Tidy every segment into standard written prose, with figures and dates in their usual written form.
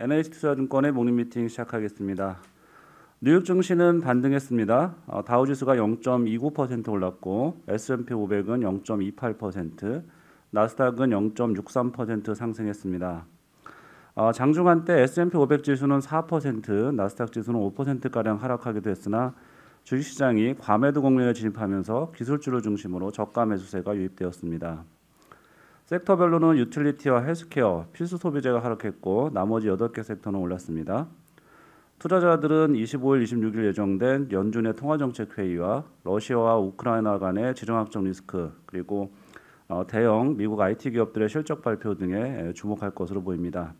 NH투자증권의 모닝 미팅 시작하겠습니다. 뉴욕 증시는 반등했습니다. 다우지수가 0.29% 올랐고 S&P 500은 0.28%, 나스닥은 0.63% 상승했습니다. 장중한 때 S&P 500 지수는 4%, 나스닥 지수는 5%가량 하락하기도 했으나 주식시장이 과매도 국면에 진입하면서 기술주를 중심으로 저가 매수세가 유입되었습니다. 섹터별로는 유틸리티와 헬스케어, 필수 소비재가 하락했고 나머지 8개 섹터는 올랐습니다. 투자자들은 25일, 26일 예정된 연준의 통화정책회의와 러시아와 우크라이나 간의 지정학적 리스크 그리고 대형 미국 IT 기업들의 실적 발표 등에 주목할 것으로 보입니다.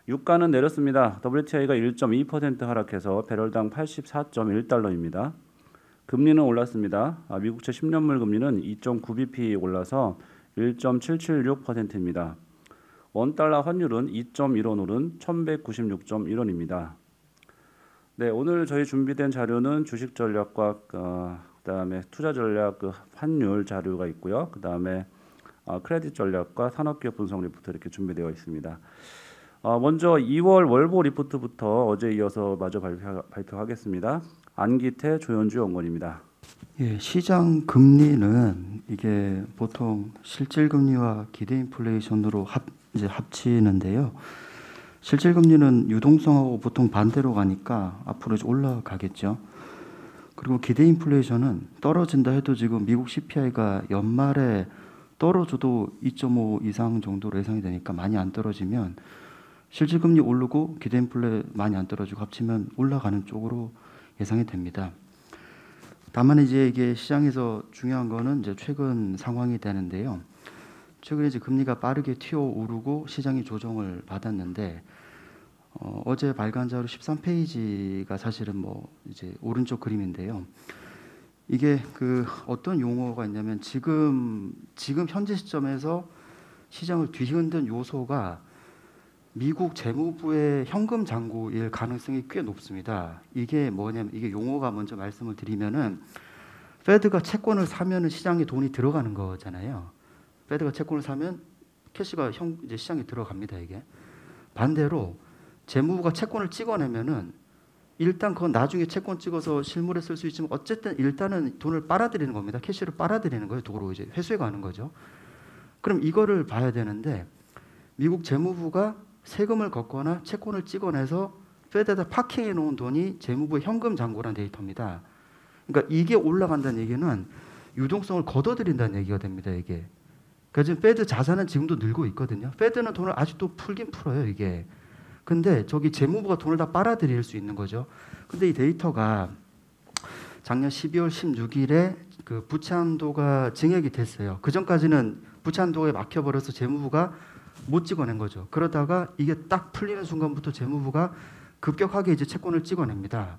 유가는 내렸습니다. WTI가 1.2% 하락해서 배럴당 84.1달러입니다. 금리는 올랐습니다. 미국채 10년물 금리는 2.9bp 올라서 1.776%입니다. 원달러 환율은 2.1원 오른 1196.1원입니다. 네, 오늘 저희 준비된 자료는 주식 전략과 그다음에 투자 전략 환율 자료가 있고요. 그다음에 크레딧 전략과 산업기업 분석 리포트 이렇게 준비되어 있습니다. 먼저 2월 월보 리포트부터 어제 이어서 마저 발표하겠습니다. 안기태, 조현주 연구원입니다. 예, 시장 금리는 이게 보통 실질 금리와 기대 인플레이션으로 합치는데요. 실질 금리는 유동성하고 보통 반대로 가니까 앞으로 올라가겠죠. 그리고 기대 인플레이션은 떨어진다 해도 지금 미국 CPI가 연말에 떨어져도 2.5 이상 정도로 예상이 되니까 많이 안 떨어지면 실질 금리 오르고 기대 인플레 많이 안 떨어지고 합치면 올라가는 쪽으로 예상이 됩니다. 다만 이제 이게 시장에서 중요한 거는 이제 최근 상황이 되는데요. 최근에 이제 금리가 빠르게 튀어오르고 시장이 조정을 받았는데 어제 발간 자료 13페이지가 사실은 뭐 이제 오른쪽 그림인데요. 이게 어떤 용어가 있냐면 지금 현재 시점에서 시장을 뒤흔든 요소가 미국 재무부의 현금 잔고일 가능성이 꽤 높습니다. 이게 뭐냐면 이게 용어가 먼저 말씀을 드리면은 페드가 채권을 사면은 시장에 돈이 들어가는 거잖아요. 페드가 채권을 사면 캐시가 이제 시장에 들어갑니다. 이게 반대로 재무부가 채권을 찍어내면은 일단 그건 나중에 채권 찍어서 실물에 쓸 수 있지만 어쨌든 일단은 돈을 빨아들이는 겁니다. 캐시를 빨아들이는 거예요. 도로 이제 회수해 가는 거죠. 그럼 이거를 봐야 되는데 미국 재무부가 세금을 걷거나 채권을 찍어내서 페드에다 파킹해 놓은 돈이 재무부의 현금 잔고라는 데이터입니다. 그러니까 이게 올라간다는 얘기는 유동성을 걷어들인다는 얘기가 됩니다. 이게. 그러니까 지금 페드 자산은 지금도 늘고 있거든요. 페드는 돈을 아직도 풀긴 풀어요. 이게. 근데 저기 재무부가 돈을 다 빨아들일 수 있는 거죠. 근데 이 데이터가 작년 12월 16일에 부채 한도가 증액이 됐어요. 그 전까지는 부채 한도에 막혀버려서 재무부가 못 찍어낸 거죠. 그러다가 이게 딱 풀리는 순간부터 재무부가 급격하게 이제 채권을 찍어냅니다.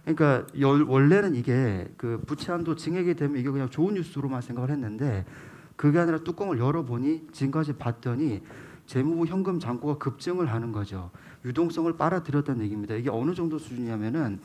그러니까 원래는 이게 부채 한도 증액이 되면 이게 그냥 좋은 뉴스로만 생각을 했는데 그게 아니라 뚜껑을 열어보니 지금까지 봤더니 재무부 현금 잔고가 급증을 하는 거죠. 유동성을 빨아들였다는 얘기입니다. 이게 어느 정도 수준이냐면은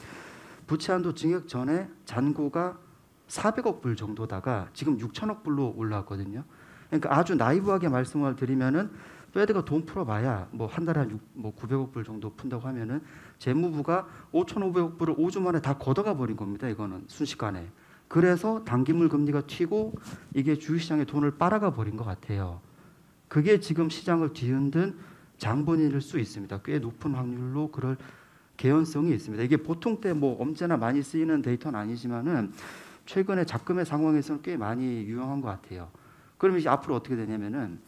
부채 한도 증액 전에 잔고가 400억 불 정도다가 지금 6천억 불로 올라왔거든요. 그러니까 아주 나이브하게 말씀을 드리면은 페드가 돈 풀어봐야 뭐 한 달에 한 900억 불 정도 푼다고 하면은 재무부가 5,500억 불을 5주 만에 다 걷어가 버린 겁니다. 이거는 순식간에. 그래서 단기물 금리가 튀고 이게 주식시장에 돈을 빨아가 버린 것 같아요. 그게 지금 시장을 뒤흔든 장본인일 수 있습니다. 꽤 높은 확률로 그럴 개연성이 있습니다. 이게 보통 때 뭐 언제나 많이 쓰이는 데이터는 아니지만은 최근에 잡금의 상황에서는 꽤 많이 유용한 것 같아요. 그러면 이제 앞으로 어떻게 되냐면은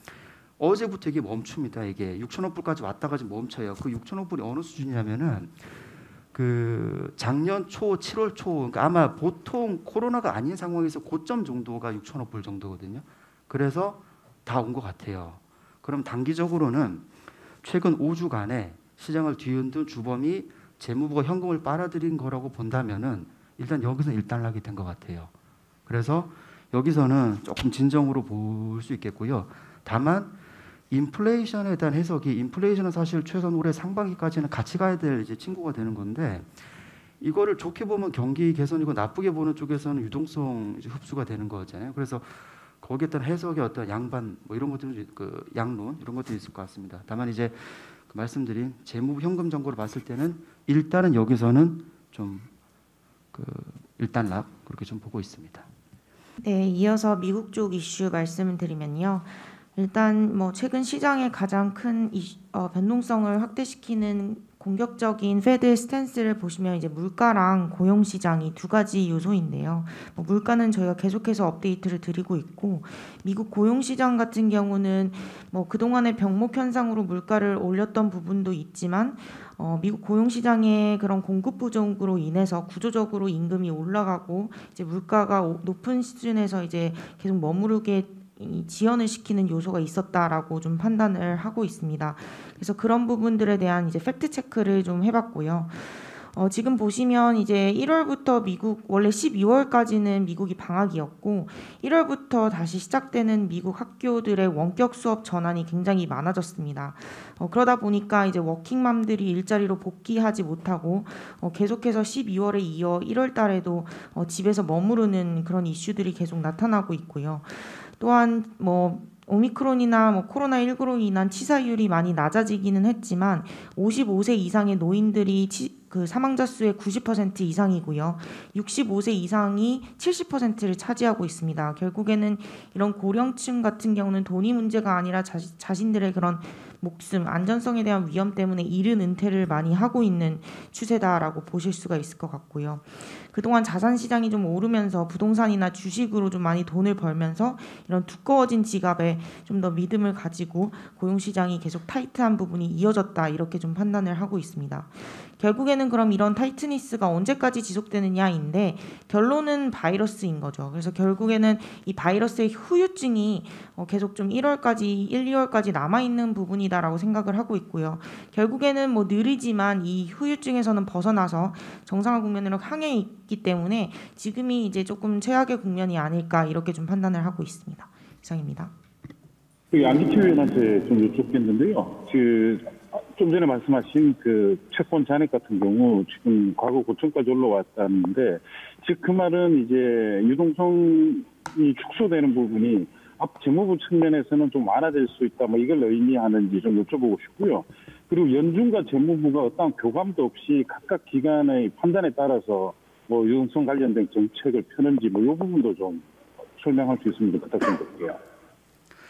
어제부터 이게 멈춥니다. 이게 6천억 불까지 왔다가 지금 멈춰요. 그 6천억 불이 어느 수준이냐면은 작년 초 7월 초 그러니까 아마 보통 코로나가 아닌 상황에서 고점 정도가 6천억 불 정도거든요. 그래서 다 온 것 같아요. 그럼 단기적으로는 최근 5주간에 시장을 뒤흔든 주범이 재무부가 현금을 빨아들인 거라고 본다면은 일단 여기서 일단락이 된 것 같아요. 그래서 여기서는 조금 진정으로 볼 수 있겠고요. 다만 인플레이션에 대한 해석이 인플레이션은 사실 최소한 올해 상반기까지는 같이 가야 될 이제 친구가 되는 건데 이거를 좋게 보면 경기 개선이고 나쁘게 보는 쪽에서는 유동성 이제 흡수가 되는 거잖아요. 그래서 거기에 따른 해석의 어떤 양반 뭐 이런 것들은 양론 이런 것들이 있을 것 같습니다. 다만 이제 말씀드린 재무부 현금 잔고로 봤을 때는 일단은 여기서는 좀 일단락 그렇게 좀 보고 있습니다. 네, 이어서 미국 쪽 이슈 말씀을 드리면요. 일단 뭐 최근 시장의 가장 큰 변동성을 확대시키는 공격적인 페드의 스탠스를 보시면 이제 물가랑 고용 시장이 두 가지 요소인데요. 물가는 저희가 계속해서 업데이트를 드리고 있고 미국 고용 시장 같은 경우는 뭐 그동안의 병목 현상으로 물가를 올렸던 부분도 있지만 미국 고용 시장의 그런 공급 부족으로 인해서 구조적으로 임금이 올라가고 이제 물가가 높은 수준에서 이제 계속 머무르게 지연을 시키는 요소가 있었다라고 좀 판단을 하고 있습니다. 그래서 그런 부분들에 대한 이제 팩트 체크를 좀 해봤고요. 지금 보시면 이제 1월부터 미국 원래 12월까지는 미국이 방학이었고 1월부터 다시 시작되는 미국 학교들의 원격 수업 전환이 굉장히 많아졌습니다. 그러다 보니까 이제 워킹맘들이 일자리로 복귀하지 못하고 계속해서 12월에 이어 1월 달에도 집에서 머무르는 그런 이슈들이 계속 나타나고 있고요. 또한 뭐 오미크론이나 코로나19로 인한 치사율이 많이 낮아지기는 했지만 55세 이상의 노인들이 그 사망자 수의 90% 이상이고요. 65세 이상이 70%를 차지하고 있습니다. 결국에는 이런 고령층 같은 경우는 돈이 문제가 아니라 자신들의 그런 목숨, 안전성에 대한 위험 때문에 이른 은퇴를 많이 하고 있는 추세다라고 보실 수가 있을 것 같고요. 그동안 자산 시장이 좀 오르면서 부동산이나 주식으로 좀 많이 돈을 벌면서 이런 두꺼워진 지갑에 좀 더 믿음을 가지고 고용 시장이 계속 타이트한 부분이 이어졌다 이렇게 좀 판단을 하고 있습니다. 결국에는 그럼 이런 타이트니스가 언제까지 지속되느냐인데 결론은 바이러스인 거죠. 그래서 결국에는 이 바이러스의 후유증이 계속 좀 1월까지 1, 2월까지 남아있는 부분이다라고 생각을 하고 있고요. 결국에는 뭐 느리지만 이 후유증에서는 벗어나서 정상화 국면으로 향해 있기 때문에 지금이 이제 조금 최악의 국면이 아닐까 이렇게 좀 판단을 하고 있습니다. 이상입니다. 안기철 의원한테 좀 여쭙겠는데요. 좀 전에 말씀하신 그 채권 잔액 같은 경우 지금 과거 고점까지 올라왔다는데 즉 그 말은 이제 유동성이 축소되는 부분이 앞 재무부 측면에서는 좀 완화될 수 있다. 뭐 이걸 의미하는지 좀 여쭤보고 싶고요. 그리고 연준과 재무부가 어떠한 교감도 없이 각각 기관의 판단에 따라서 뭐 유동성 관련된 정책을 펴는지 뭐 이 부분도 좀 설명할 수 있으면 부탁드릴게요.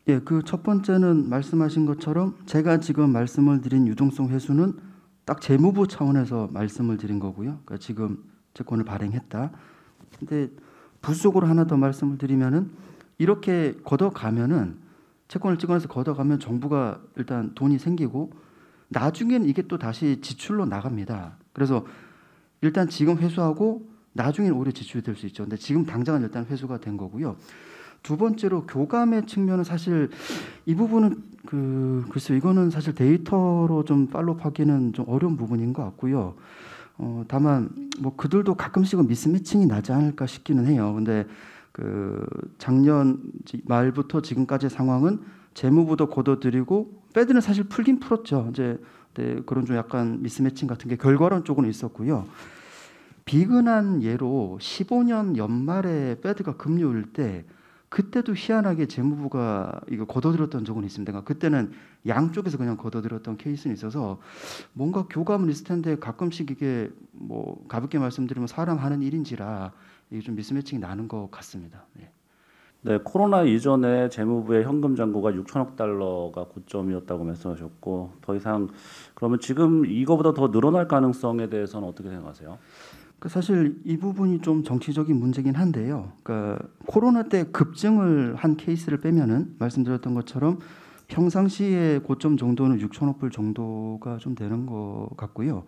예, 그 첫 번째는 말씀하신 것처럼 제가 지금 말씀을 드린 유동성 회수는 딱 재무부 차원에서 말씀을 드린 거고요. 그러니까 지금 채권을 발행했다. 근데 부수적으로 하나 더 말씀을 드리면은 이렇게 걷어가면은 채권을 찍어내서 걷어가면 정부가 일단 돈이 생기고 나중에는 이게 또 다시 지출로 나갑니다. 그래서 일단 지금 회수하고 나중에는 오히려 지출이 될 수 있죠. 근데 지금 당장은 일단 회수가 된 거고요. 두 번째로 교감의 측면은 사실 이 부분은 글쎄요, 이거는 사실 데이터로 좀 팔로우하기는 좀 어려운 부분인 것 같고요. 다만 뭐 그들도 가끔씩은 미스매칭이 나지 않을까 싶기는 해요. 근데 그 작년 말부터 지금까지의 상황은 재무부도 걷어들이고 패드는 사실 풀긴 풀었죠. 이제 그런 좀 약간 미스매칭 같은 게 결과론 쪽은 있었고요. 비근한 예로 15년 연말에 패드가 금리 올릴 때 그때도 희한하게 재무부가 이거 걷어들였던 적은 있습니다. 그러니까 그때는 양쪽에서 그냥 걷어들였던 케이스는 있어서 뭔가 교감은 있을 텐데 가끔씩 이게 뭐 가볍게 말씀드리면 사람 하는 일인지라 이게 좀 미스매칭이 나는 것 같습니다. 네. 네, 코로나 이전에 재무부의 현금 잔고가 6천억 달러가 고점이었다고 말씀하셨고 더 이상 그러면 지금 이거보다 더 늘어날 가능성에 대해서는 어떻게 생각하세요? 사실 이 부분이 좀 정치적인 문제긴 한데요. 그러니까 코로나 때 급증을 한 케이스를 빼면은 말씀드렸던 것처럼 평상시의 고점 정도는 6천억 불 정도가 좀 되는 것 같고요.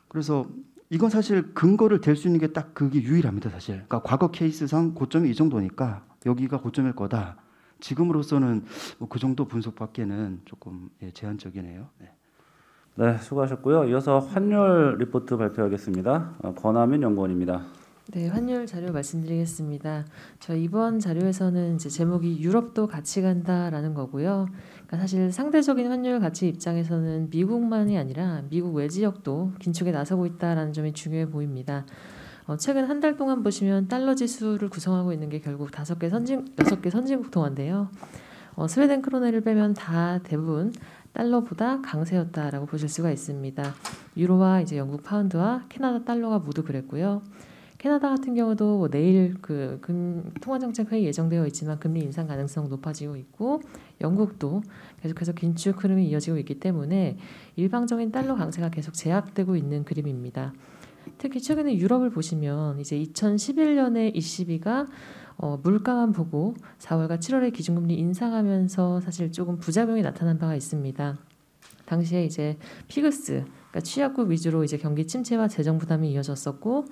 그래서 이건 사실 근거를 댈 수 있는 게 딱 그게 유일합니다, 사실. 그러니까 과거 케이스상 고점이 이 정도니까 여기가 고점일 거다. 지금으로서는 뭐 그 정도 분석밖에는 조금 제한적이네요. 네. 네, 수고하셨고요. 이어서 환율 리포트 발표하겠습니다. 권하민 연구원입니다. 네, 환율 자료 말씀드리겠습니다. 저 이번 자료에서는 이제 제목이 유럽도 같이 간다라는 거고요. 그러니까 사실 상대적인 환율 가치 입장에서는 미국만이 아니라 미국 외지역도 긴축에 나서고 있다라는 점이 중요해 보입니다. 최근 한 달 동안 보시면 달러 지수를 구성하고 있는 게 결국 6개 선진국 동화인데요. 스웨덴 크로네를 빼면 다 대부분 달러보다 강세였다라고 보실 수가 있습니다. 유로와 이제 영국 파운드와 캐나다 달러가 모두 그랬고요. 캐나다 같은 경우도 뭐 내일 통화정책 회의 예정되어 있지만 금리 인상 가능성 높아지고 있고, 영국도 계속해서 긴축 흐름이 이어지고 있기 때문에 일방적인 달러 강세가 계속 제압되고 있는 그림입니다. 특히 최근에 유럽을 보시면 이제 2011년에 ECB가 물가만 보고 4월과 7월에 기준금리 인상하면서 사실 조금 부작용이 나타난 바가 있습니다. 당시에 이제 피그스, 그러니까 취약국 위주로 이제 경기 침체와 재정 부담이 이어졌었고,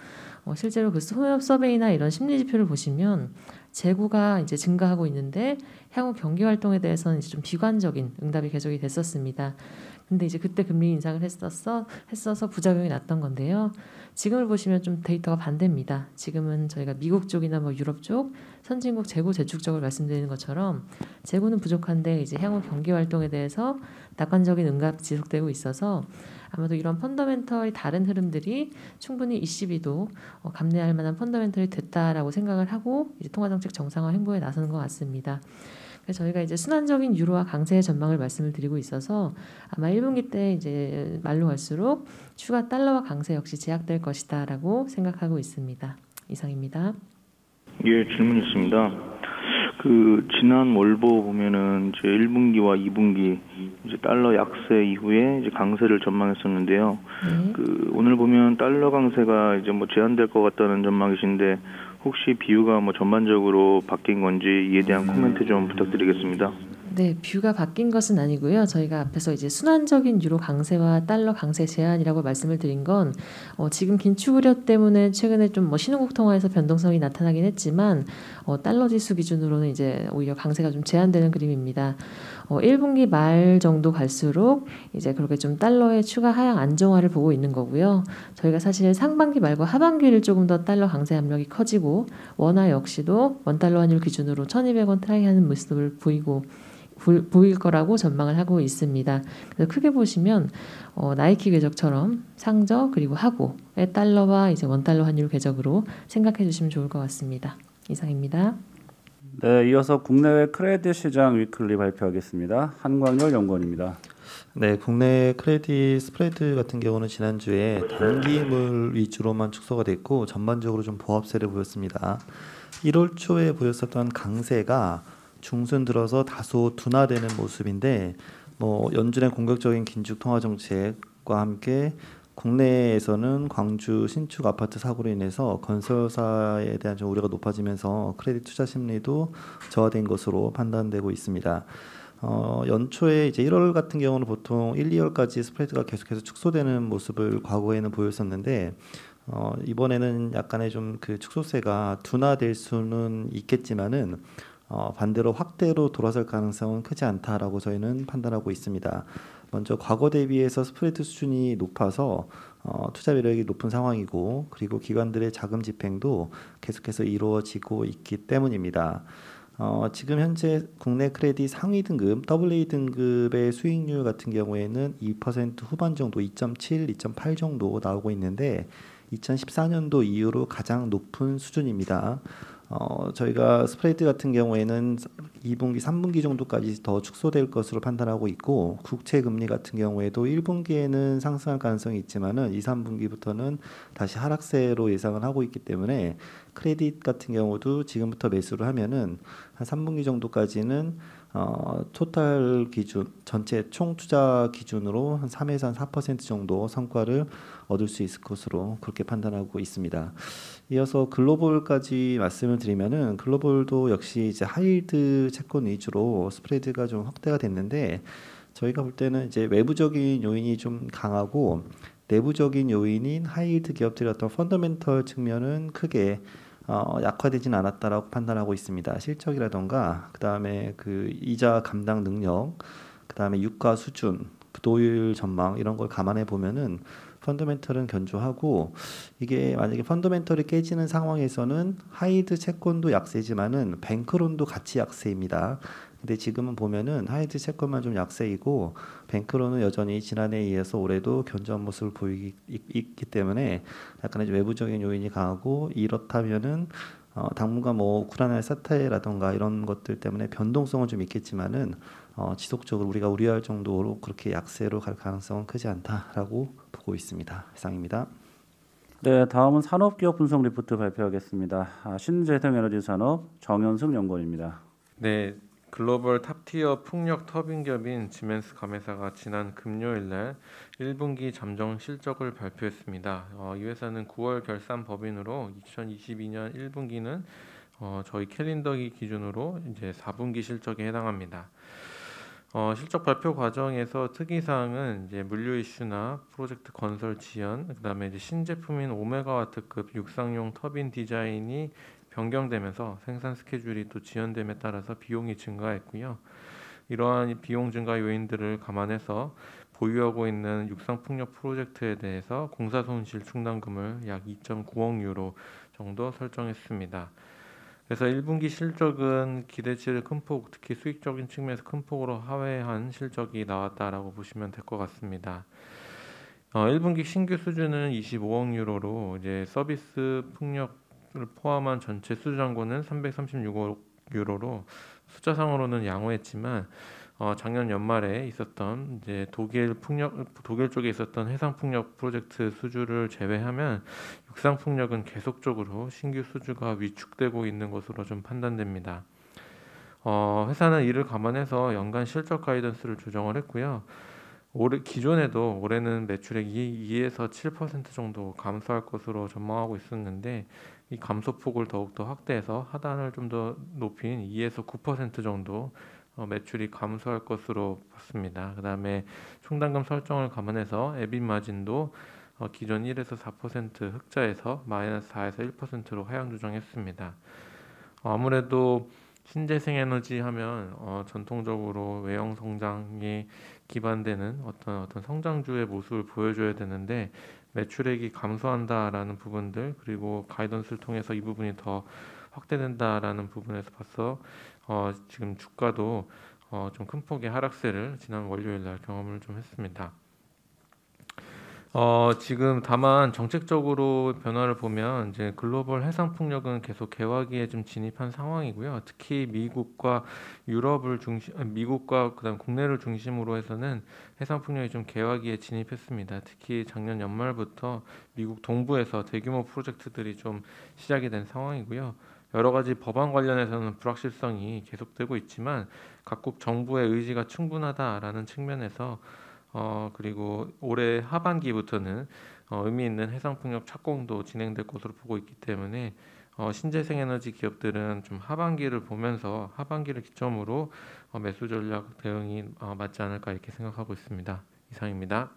실제로 그 소매업 서베이나 이런 심리 지표를 보시면 재고가 이제 증가하고 있는데 향후 경기 활동에 대해서는 이제 좀 비관적인 응답이 계속이 됐었습니다. 근데 이제 그때 금리 인상을 했어서 부작용이 났던 건데요. 지금을 보시면 좀 데이터가 반대입니다. 지금은 저희가 미국 쪽이나 뭐 유럽 쪽 선진국 재고 재축적을 말씀드리는 것처럼 재고는 부족한데 이제 향후 경기 활동에 대해서 낙관적인 응답 지속되고 있어서 아마도 이런 펀더멘털의 다른 흐름들이 충분히 ECB도 감내할 만한 펀더멘털이 됐다라고 생각을 하고 이제 통화정책 정상화 행보에 나서는 것 같습니다. 그래서 저희가 이제 순환적인 유로화 강세의 전망을 말씀을 드리고 있어서 아마 1분기 때 이제 말로 갈수록 추가 달러화 강세 역시 제약될 것이다라고 생각하고 있습니다. 이상입니다. 예, 질문 있습니다. 지난 월보 보면은 이제 1분기와 2분기 이제 달러 약세 이후에 이제 강세를 전망했었는데요. 네. 오늘 보면 달러 강세가 이제 뭐 제한될 것 같다는 전망이신데 혹시 비유가 뭐 전반적으로 바뀐 건지 이에 대한 코멘트 좀 부탁드리겠습니다. 네, 뷰가 바뀐 것은 아니고요. 저희가 앞에서 이제 순환적인 유로 강세와 달러 강세 제한이라고 말씀을 드린 건 지금 긴축 우려 때문에 최근에 좀 뭐 신흥국 통화에서 변동성이 나타나긴 했지만 달러 지수 기준으로는 이제 오히려 강세가 좀 제한되는 그림입니다. 1분기 말 정도 갈수록 이제 그렇게 좀 달러의 추가 하향 안정화를 보고 있는 거고요. 저희가 사실 상반기 말고 하반기를 조금 더 달러 강세 압력이 커지고 원화 역시도 원달러 환율 기준으로 1,200원 트라이하는 모습을 보일 거라고 전망을 하고 있습니다. 그래서 크게 보시면 나이키 궤적처럼 상저 그리고 하고의 달러와 이제 원달러 환율 궤적으로 생각해 주시면 좋을 것 같습니다. 이상입니다. 네, 이어서 국내외 크레딧 시장 위클리 발표하겠습니다. 한광열 연구원입니다. 네, 국내 크레딧 스프레드 같은 경우는 지난주에 단기물 위주로만 축소가 됐고 전반적으로 좀 보합세를 보였습니다. 1월 초에 보였었던 강세가 중순 들어서 다소 둔화되는 모습인데 뭐 연준의 공격적인 긴축 통화 정책과 함께 국내에서는 광주 신축 아파트 사고로 인해서 건설사에 대한 좀 우려가 높아지면서 크레딧 투자 심리도 저하된 것으로 판단되고 있습니다. 연초에 이제 1월 같은 경우는 보통 1, 2월까지 스프레드가 계속해서 축소되는 모습을 과거에는 보였었는데 이번에는 약간의 좀 그 축소세가 둔화될 수는 있겠지만은 반대로 확대로 돌아설 가능성은 크지 않다라고 저희는 판단하고 있습니다. 먼저 과거 대비해서 스프레드 수준이 높아서 투자 매력이 높은 상황이고 그리고 기관들의 자금 집행도 계속해서 이루어지고 있기 때문입니다. 지금 현재 국내 크레딧 상위 등급 AA 등급의 수익률 같은 경우에는 2% 후반 정도 2.7, 2.8 정도 나오고 있는데 2014년도 이후로 가장 높은 수준입니다. 저희가 스프레드 같은 경우에는 2분기, 3분기 정도까지 더 축소될 것으로 판단하고 있고 국채 금리 같은 경우에도 1분기에는 상승할 가능성이 있지만은 2, 3분기부터는 다시 하락세로 예상을 하고 있기 때문에 크레딧 같은 경우도 지금부터 매수를 하면은 한 3분기 정도까지는 토탈 기준 전체 총 투자 기준으로 한 3에서 한 4% 정도 성과를 얻을 수 있을 것으로 그렇게 판단하고 있습니다. 이어서 글로벌까지 말씀을 드리면은 글로벌도 역시 이제 하이힐드 채권 위주로 스프레드가 좀 확대가 됐는데 저희가 볼 때는 이제 외부적인 요인이 좀 강하고 내부적인 요인인 하이힐드 기업들의 어떤 펀더멘털 측면은 크게 약화되진 않았다라고 판단하고 있습니다. 실적이라던가 그다음에 그 이자 감당 능력, 그다음에 유가 수준, 부도율 전망 이런 걸 감안해 보면은 펀더멘털은 견조하고 이게 만약에 펀더멘털이 깨지는 상황에서는 하이힐드 채권도 약세지만은 뱅크론도 같이 약세입니다. 근데 지금은 보면은 하이힐드 채권만 좀 약세이고 뱅크론은 여전히 지난해에 이어서 올해도 견조한 모습을 있기 때문에 약간의 외부적인 요인이 강하고 이렇다면은 당분간 뭐 우크라이나 사태라던가 이런 것들 때문에 변동성은 좀 있겠지만은 지속적으로 우리가 우려할 정도로 그렇게 약세로 갈 가능성은 크지 않다라고 보고 있습니다. 이상입니다. 네, 다음은 산업기업 분석 리포트 발표하겠습니다. 신재생에너지 산업 정현승 연구원입니다. 네, 글로벌 탑티어 풍력 터빈 기업인 지멘스 감회사가 지난 금요일 날 1분기 잠정 실적을 발표했습니다. 이 회사는 9월 결산 법인으로 2022년 1분기는 저희 캘린더기 기준으로 이제 4분기 실적에 해당합니다. 실적 발표 과정에서 특이사항은 이제 물류 이슈나 프로젝트 건설 지연, 그다음에 이제 신제품인 5메가와트급 육상용 터빈 디자인이 변경되면서 생산 스케줄이 또 지연됨에 따라서 비용이 증가했고요. 이러한 비용 증가 요인들을 감안해서 보유하고 있는 육상풍력 프로젝트에 대해서 공사 손실 충당금을 약 2.9억 유로 정도 설정했습니다. 그래서 1분기 실적은 기대치를 큰 폭, 특히 수익적인 측면에서 큰 폭으로 하회한 실적이 나왔다라고 보시면 될 것 같습니다. 1분기 신규 수주는 25억 유로로 이제 서비스 풍력을 포함한 전체 수주 잔고는 336억 유로로 숫자상으로는 양호했지만 작년 연말에 있었던 이제 독일 쪽에 있었던 해상 풍력 프로젝트 수주를 제외하면 육상 풍력은 계속적으로 신규 수주가 위축되고 있는 것으로 좀 판단됩니다. 회사는 이를 감안해서 연간 실적 가이던스를 조정을 했고요. 기존에도 올해는 매출액이 2에서 7% 정도 감소할 것으로 전망하고 있었는데 이 감소폭을 더욱더 확대해서 하단을 좀 더 높인 2에서 9% 정도 매출이 감소할 것으로 봤습니다. 그 다음에 충당금 설정을 감안해서 에빗 마진도 기존 1에서 4% 흑자에서 마이너스 4에서 1%로 하향 조정했습니다. 아무래도 신재생에너지 하면 전통적으로 외형 성장에 기반되는 어떤 성장주의 모습을 보여줘야 되는데 매출액이 감소한다라는 부분들 그리고 가이던스를 통해서 이 부분이 더 확대된다라는 부분에서 봐서 지금 주가도 좀 큰 폭의 하락세를 지난 월요일 날 경험을 좀 했습니다. 지금 다만 정책적으로 변화를 보면 이제 글로벌 해상 풍력은 계속 개화기에 좀 진입한 상황이고요. 특히 미국과 그다음 국내를 중심으로 해서는 해상 풍력이 좀 개화기에 진입했습니다. 특히 작년 연말부터 미국 동부에서 대규모 프로젝트들이 좀 시작이 된 상황이고요. 여러 가지 법안 관련해서는 불확실성이 계속되고 있지만 각국 정부의 의지가 충분하다라는 측면에서 그리고 올해 하반기부터는 의미 있는 해상풍력 착공도 진행될 것으로 보고 있기 때문에 신재생에너지 기업들은 좀 하반기를 보면서 하반기를 기점으로 매수 전략 대응이 맞지 않을까 이렇게 생각하고 있습니다. 이상입니다.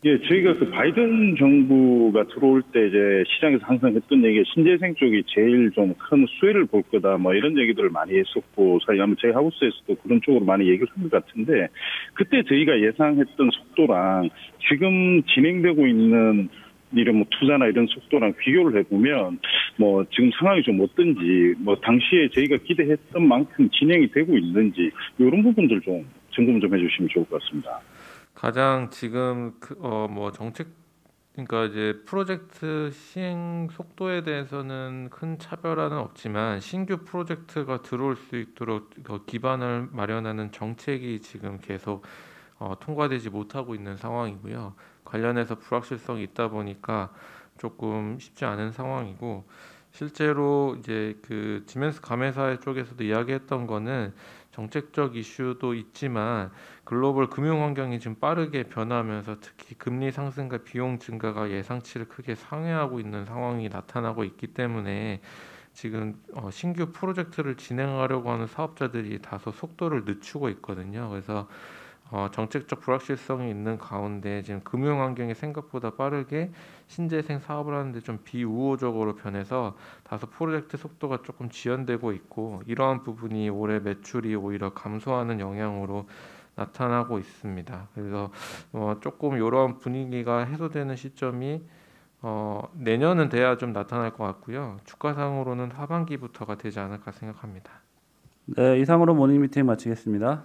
예, 저희가 그 바이든 정부가 들어올 때 이제 시장에서 항상 했던 얘기가 신재생 쪽이 제일 좀 큰 수혜를 볼 거다, 뭐 이런 얘기들을 많이 했었고, 사실 아마 저희 하우스에서도 그런 쪽으로 많이 얘기를 한 것 같은데, 그때 저희가 예상했던 속도랑 지금 진행되고 있는 이런 뭐 투자나 이런 속도랑 비교를 해보면, 뭐 지금 상황이 좀 어떤지, 뭐 당시에 저희가 기대했던 만큼 진행이 되고 있는지, 이런 부분들 좀 점검 좀 해주시면 좋을 것 같습니다. 가장 지금 뭐 정책 그러니까 이제 프로젝트 시행 속도에 대해서는 큰 차별화는 없지만 신규 프로젝트가 들어올 수 있도록 기반을 마련하는 정책이 지금 계속 통과되지 못하고 있는 상황이고요. 관련해서 불확실성이 있다 보니까 조금 쉽지 않은 상황이고 실제로 이제 그 지멘스 감회사 쪽에서도 이야기했던 거는 정책적 이슈도 있지만 글로벌 금융 환경이 지금 빠르게 변하면서 특히 금리 상승과 비용 증가가 예상치를 크게 상회하고 있는 상황이 나타나고 있기 때문에 지금 신규 프로젝트를 진행하려고 하는 사업자들이 다소 속도를 늦추고 있거든요. 그래서 정책적 불확실성이 있는 가운데 지금 금융 환경이 생각보다 빠르게 신재생 사업을 하는데 좀 비우호적으로 변해서 다소 프로젝트 속도가 조금 지연되고 있고 이러한 부분이 올해 매출이 오히려 감소하는 영향으로 나타나고 있습니다. 그래서 조금 이러한 분위기가 해소되는 시점이 내년은 돼야 좀 나타날 것 같고요. 주가상으로는 하반기부터가 되지 않을까 생각합니다. 네, 이상으로 모닝 미팅 마치겠습니다.